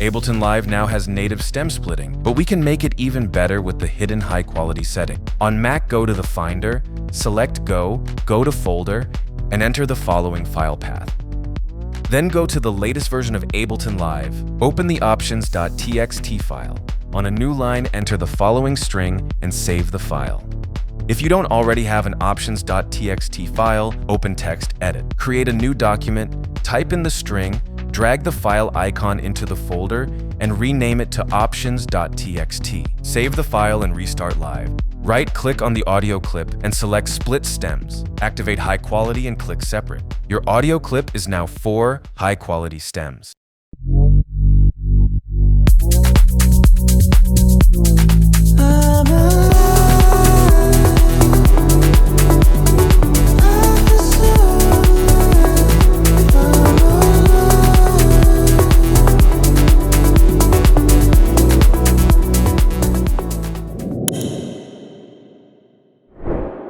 Ableton Live now has native stem splitting, but we can make it even better with the hidden high-quality setting. On Mac, go to the Finder, select Go to Folder, and enter the following file path. Then go to the latest version of Ableton Live. Open the options.txt file. On a new line, enter the following string and save the file. If you don't already have an options.txt file, open Text Edit. Create a new document, type in the string, drag the file icon into the folder, and rename it to options.txt. Save the file and restart Live. Right-click on the audio clip and select Split Stems. Activate High Quality and click Separate. Your audio clip is now 4 high-quality stems.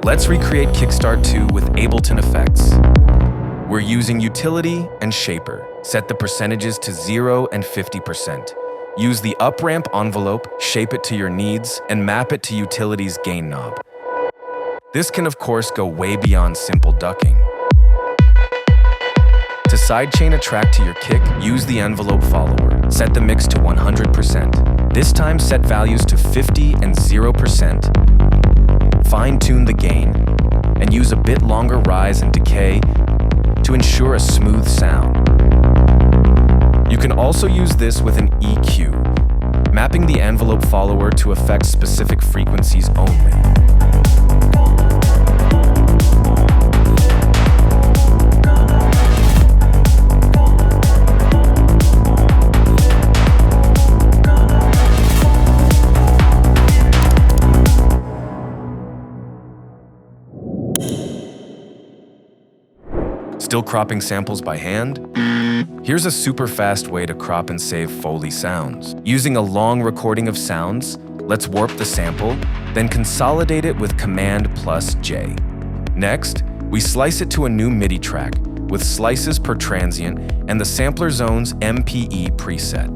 Let's recreate Kickstart 2 with Ableton effects. We're using Utility and Shaper. Set the percentages to 0 and 50%. Use the up-ramp envelope, shape it to your needs, and map it to Utility's gain knob. This can, of course, go way beyond simple ducking. To sidechain a track to your kick, use the envelope follower. Set the mix to 100%. This time, set values to 50 and 0%. Fine-tune the gain, and use a bit longer rise and decay to ensure a smooth sound. You can also use this with an EQ, mapping the envelope follower to affect specific frequencies only. Still cropping samples by hand? Here's a super fast way to crop and save Foley sounds. Using a long recording of sounds, let's warp the sample, then consolidate it with Command+J. Next, we slice it to a new MIDI track with slices per transient and the Sampler Zones MPE preset.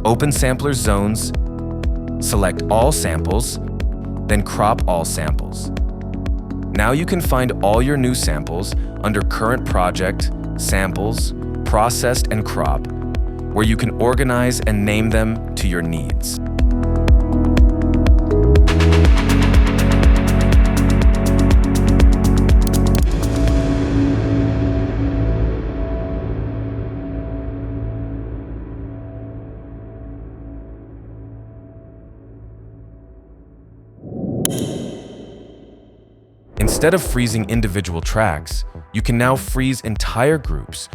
Open Sampler Zones, select all samples, then crop all samples. Now you can find all your new samples under Current Project, Samples, Processed, and Crop, where you can organize and name them to your needs. Instead of freezing individual tracks, you can now freeze entire groups.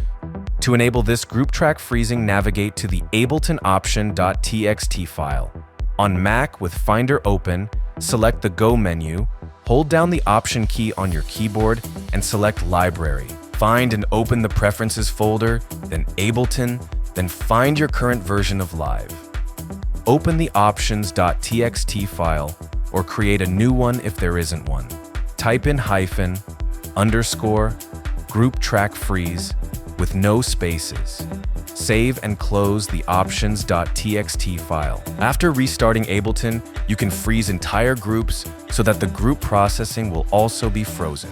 To enable this group track freezing, navigate to the Ableton option.txt file. On Mac, with Finder open, select the Go menu, hold down the Option key on your keyboard, and select Library. Find and open the Preferences folder, then Ableton, then find your current version of Live. Open the options.txt file, or create a new one if there isn't one. Type in _ group track freeze with no spaces. Save and close the options.txt file. After restarting Ableton, you can freeze entire groups so that the group processing will also be frozen.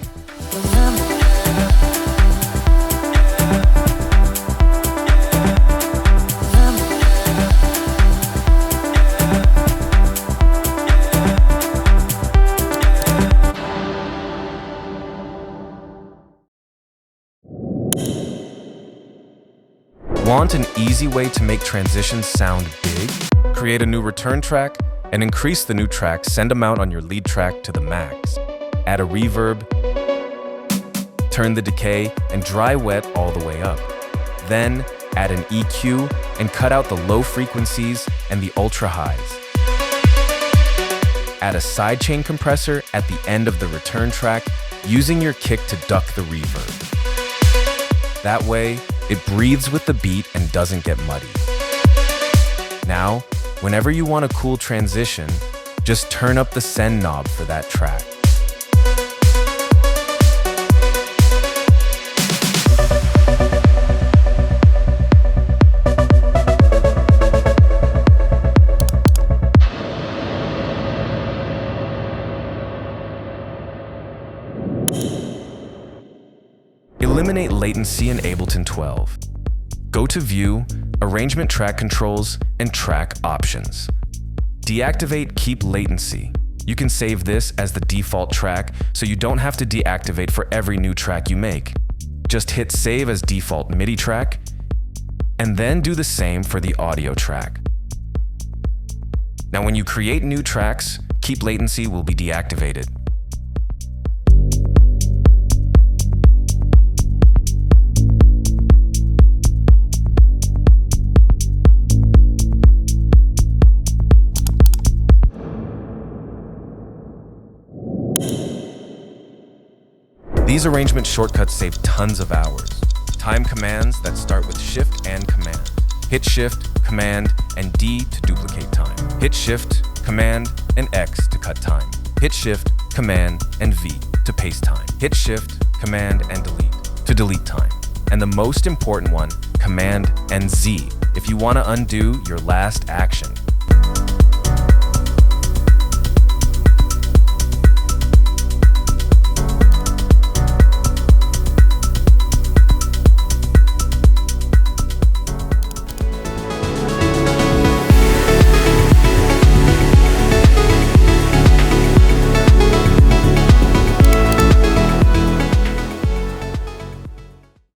Want an easy way to make transitions sound big? Create a new return track and increase the new track, send amount on your lead track to the max. Add a reverb, turn the decay and dry wet all the way up. Then add an EQ and cut out the low frequencies and the ultra highs. Add a sidechain compressor at the end of the return track using your kick to duck the reverb. That way, it breathes with the beat and doesn't get muddy. Now, whenever you want a cool transition, just turn up the send knob for that track. Eliminate latency in Ableton 12. Go to View, Arrangement Track Controls, and Track Options. Deactivate Keep Latency. You can save this as the default track so you don't have to deactivate for every new track you make. Just hit Save as Default MIDI track, and then do the same for the audio track. Now when you create new tracks, Keep Latency will be deactivated. These arrangement shortcuts save tons of hours. Time commands that start with Shift and Command. Hit Shift, Command, and D to duplicate time. Hit Shift, Command, and X to cut time. Hit Shift, Command, and V to paste time. Hit Shift, Command, and Delete to delete time. And the most important one, Command and Z, if you want to undo your last action.